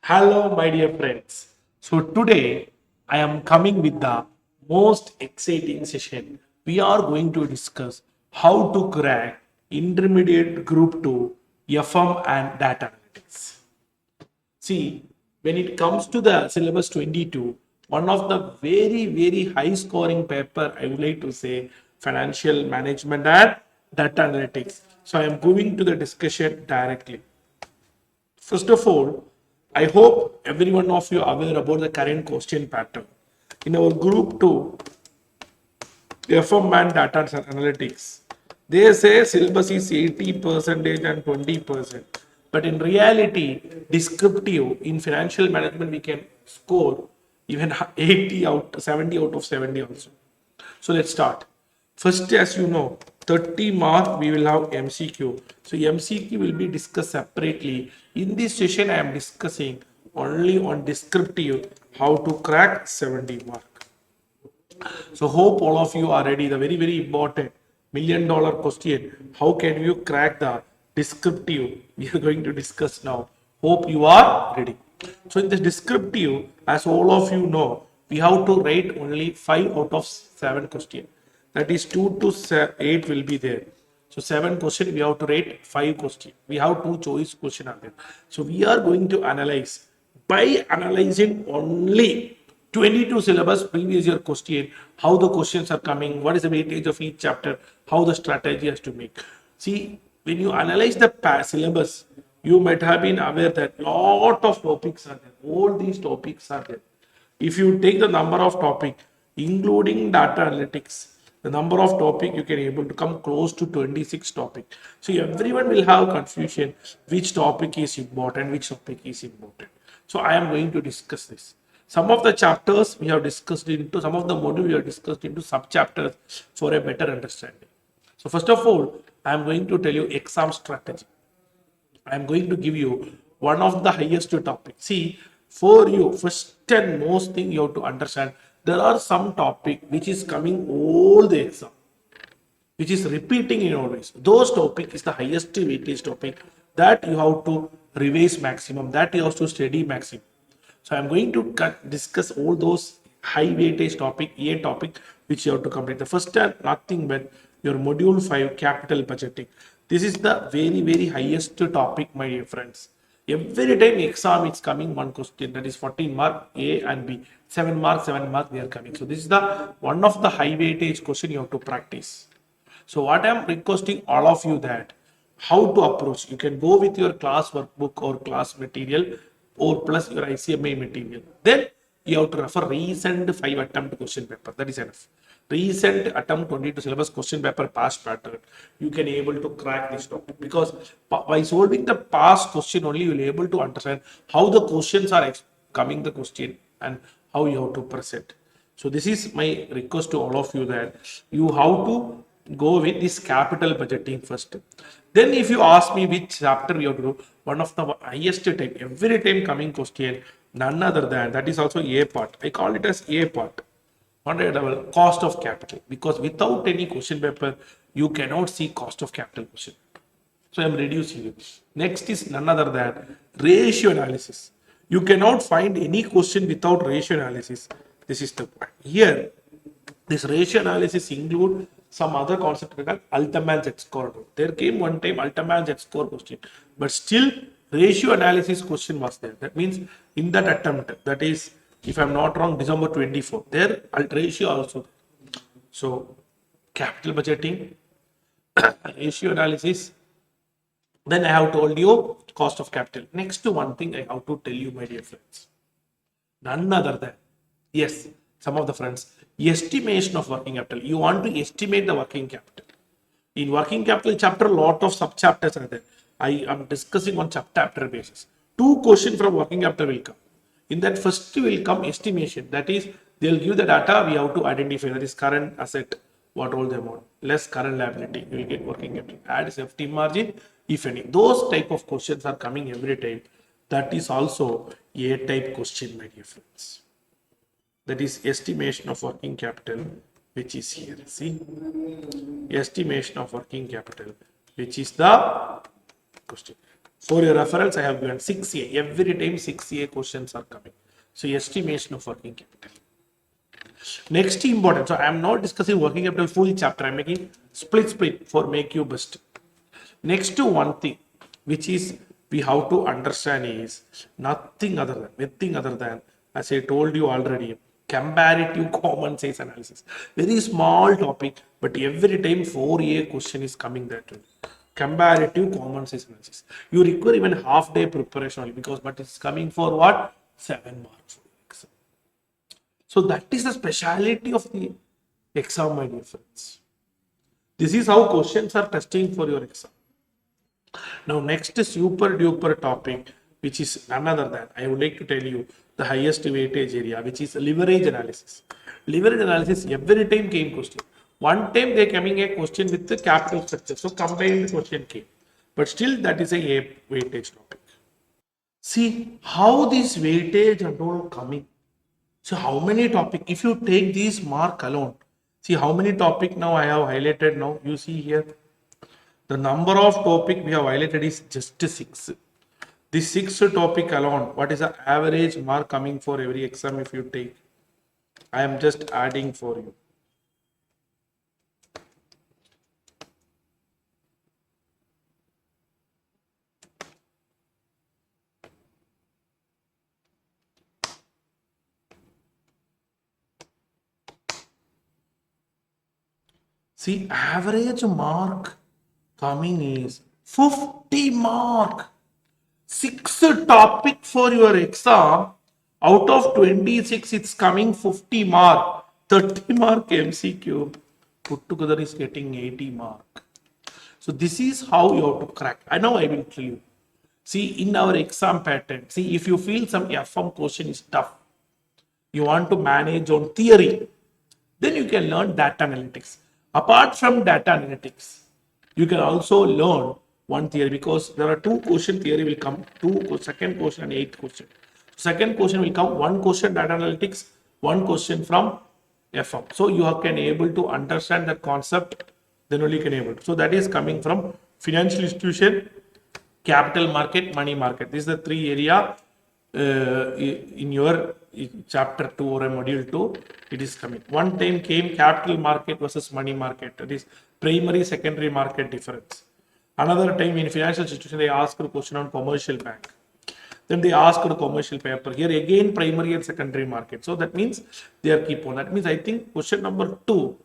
Hello, my dear friends. So, today I am coming with the most exciting session. We are going to discuss how to crack intermediate group 2 FM and data analytics. See, when it comes to the syllabus 22, one of the very high scoring paper, I would like to say financial management and data analytics. So, I am going to the discussion directly. First of all, I hope every one of you are aware about the current question pattern. In our group 2, FM and data analytics, they say syllabus is 80% and 20%. But in reality, descriptive in financial management, we can score even 80 out, 70 out of 70 also. So let's start. First, as you know, 30 mark we will have MCQ. So MCQ will be discussed separately. In this session, I am discussing only on descriptive how to crack 70 mark. So hope all of you are ready. The very important $1,000,000 question. How can you crack the descriptive? We are going to discuss now. Hope you are ready. So in this descriptive, as all of you know, we have to write only 5 out of 7 questions. That is 2 to 8 will be there. So 7 questions we have to rate 5 questions. We have 2 choice question are there. So we are going to analyze by analyzing only 22 syllabus previous year question, how the questions are coming, what is the weightage of each chapter, how the strategy has to make. See, when you analyze the syllabus, you might have been aware that lot of topics are there. All these topics are there. If you take the number of topic, including data analytics, the number of topic you can able to come close to 26 topic. So everyone will have confusion which topic is important, which topic is important. So I am going to discuss this. Some of the chapters we have discussed into, some of the module we have discussed into sub-chapters for a better understanding. So first of all, I am going to tell you exam strategy. I am going to give you one of the highest topics. See, for you, first and most thing you have to understand, there are some topic which is coming all the exam, which is repeating in always. Those topic is the highest weightage topic that you have to revise maximum, that you have to study maximum. So I'm going to discuss all those high weightage topic, A topic, which you have to complete. The first and nothing but your module 5 capital budgeting. This is the very highest topic, my dear friends. Every time exam it's coming one question, that is 14 mark A and B. 7 mark they are coming. So this is the one of the high weightage question you have to practice. So what I am requesting all of you that how to approach. You can go with your class workbook or class material or plus your ICMA material. Then you have to refer recent 5 attempt question paper. That is enough. Recent attempt 22 syllabus question paper past pattern. You can able to crack this topic because by solving the past question only you will able to understand how the questions are coming the question and how you have to present. So this is my request to all of you that you have to go with this capital budgeting first. Then if you ask me which chapter we have to do, one of the highest time, every time coming question, none other than, that is also A part. I call it as A part. Cost of capital. Because without any question paper, you cannot see cost of capital question. So I am reducing it. Next is none other than ratio analysis. You cannot find any question without ratio analysis. This is the point. Here, this ratio analysis include some other concept called Altman Z-score. There came one time Altman Z-score question, but still ratio analysis question was there. That means in that attempt, that is, if I'm not wrong, December 24, there ratio also. So capital budgeting, ratio analysis. Then I have told you cost of capital. Next to one thing I have to tell you, my dear friends. None other than, yes, some of the friends, estimation of working capital. You want to estimate the working capital. In working capital chapter, lot of sub chapters are there. I am discussing on chapter basis. 2 questions from working capital will come. In that first will come estimation. That is, they'll give the data, we have to identify that is current asset, what all the amount, less current liability, you will get working capital, add safety margin, if any. Those type of questions are coming every time. That is also A type question, my dear friends. That is estimation of working capital, which is here. See, estimation of working capital, which is the question. For your reference, I have given 6A. Every time 6A questions are coming. So estimation of working capital. Next important. So I am not discussing working capital full chapter. I am making split for make you best. Next to one thing, which is we have to understand is nothing other than, as I told you already, comparative common sense analysis. Very small topic, but every time 4A question is coming that way. Comparative common sense analysis. You require even half day preparation only because, but it's coming for what? 7 marks. So that is the speciality of the exam, my dear friends. This is how questions are testing for your exam. Now, next super duper topic, which is none other than, I would like to tell you the highest weightage area, which is leverage analysis. Leverage analysis every time came question. One time they coming a question with the capital structure, so combined question came. But still that is a weightage topic. See how this weightage and all coming. So how many topic, if you take these mark alone, see how many topic now I have highlighted now, you see here. The number of topic we have highlighted is just 6. This 6 topic alone, what is the average mark coming for every exam if you take? I am just adding for you. See, average mark coming is 50 mark. 6 topic for your exam. Out of 26, it's coming 50 mark. 30 mark MCQ. Put together is getting 80 mark. So this is how you have to crack. I know I will tell you. See, in our exam pattern, see, if you feel some FM question is tough, you want to manage on theory, then you can learn data analytics. Apart from data analytics, you can also learn one theory because there are 2 question theory will come, second question and 8th question. Second question will come 1 question data analytics, 1 question from FM. So you can able to understand that concept, then only can able to. So that is coming from financial institution, capital market, money market. This is the 3 area in your chapter 2 or a module 2, it is coming. One time came capital market versus money market. That is primary, secondary market difference. Another time in financial institution, they asked a question on commercial bank. Then they asked a commercial paper. Here again, primary and secondary market. So that means they are keep on. That means I think question number 2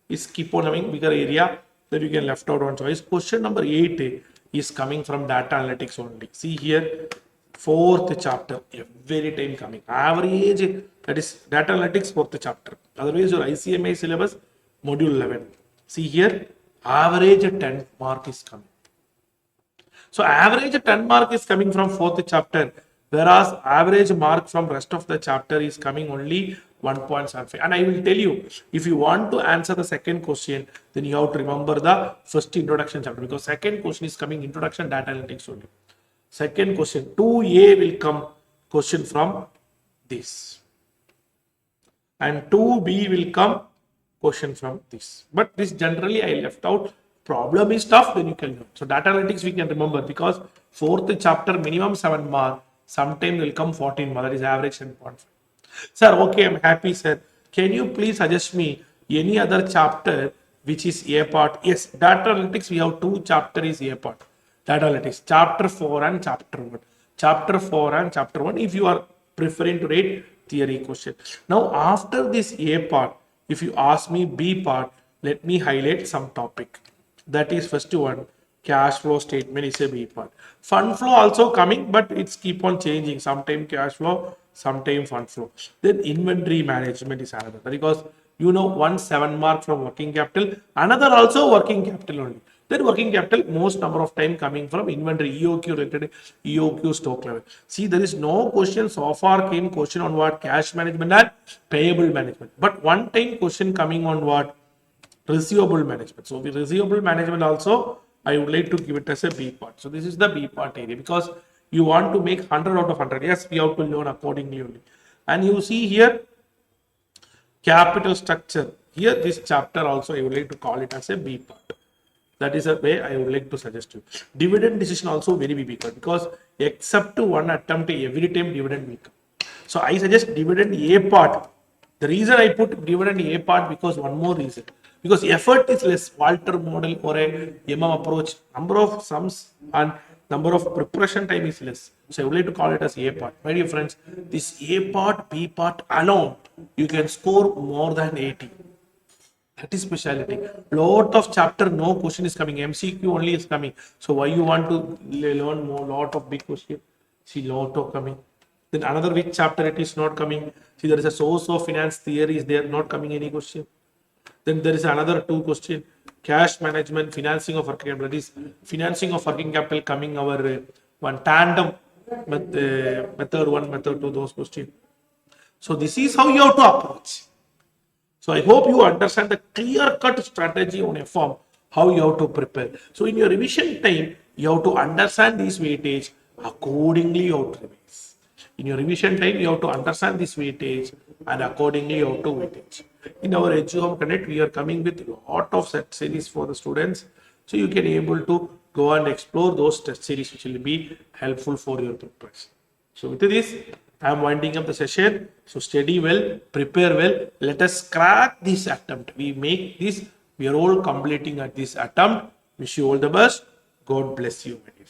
is keep on having bigger area that you can left out on choice. Question number 8 is coming from data analytics only. See here, 4th chapter, every time coming. Average, that is data analytics, 4th chapter. Otherwise, your ICMA syllabus, module 11. See here, average 10 mark is coming. So average 10 mark is coming from 4th chapter, whereas average mark from rest of the chapter is coming only 1.75. And I will tell you, if you want to answer the second question, then you have to remember the first introduction chapter, because second question is coming introduction data analytics only. Second question, 2A will come question from this. And 2B will come question from this. But this generally I left out. Problem is tough, then you can learn. So data analytics we can remember because 4th chapter minimum 7 mark. Sometimes will come 14 mark. That is average 10.5. Sir, okay, I'm happy, sir. Can you please suggest me any other chapter which is A part? Yes, data analytics we have 2 chapter is A part. Data analytics, chapter 4 and chapter 1. Chapter 4 and chapter 1 if you are preferring to write theory question. Now, after this A part, if you ask me B part, let me highlight some topic. That is first one, cash flow statement is a B part. Fund flow also coming, but it's keep on changing. Sometime cash flow, sometime fund flow. Then inventory management is another. Because you know, 1 7 mark from working capital, another also working capital only. Then working capital, most number of time coming from inventory, EOQ related, EOQ stock level. See, there is no question so far came question on what cash management and payable management. But one time question coming on what receivable management. So the receivable management also, I would like to give it as a B part. So this is the B part area because you want to make 100 out of 100. Yes, we have to learn accordingly only. And you see here, capital structure. Here, this chapter also, I would like to call it as a B part. That is a way I would like to suggest you. Dividend decision also very big one, because except one attempt every time dividend will come. So I suggest dividend A part. The reason I put dividend A part, because one more reason. Because effort is less. Walter model or a MM approach, number of sums and number of preparation time is less. So I would like to call it as A part. My dear friends, this A part, B part alone, you can score more than 80. That is speciality. Lot of chapter, no question is coming. MCQ only is coming. So why you want to learn more? Lot of big question. See, lot of coming. Then another which chapter it is not coming. See, there is a source of finance theory is there, not coming any question. Then there is another two question. Cash management, financing of working capital. That is financing of working capital coming our one tandem method one, method two, those questions. So this is how you have to approach. So I hope you understand the clear-cut strategy on a form, how you have to prepare. So in your revision time, you have to understand this weightage, accordingly you have to revise. In your revision time, you have to understand this weightage and accordingly you have to weightage. In our EduHome Connect, we are coming with a lot of set series for the students. So you can able to go and explore those test series which will be helpful for your preparation. So with this, I am winding up the session. So study well, prepare well. Let us crack this attempt. We make this. We are all completing at this attempt. Wish you all the best. God bless you, my dear.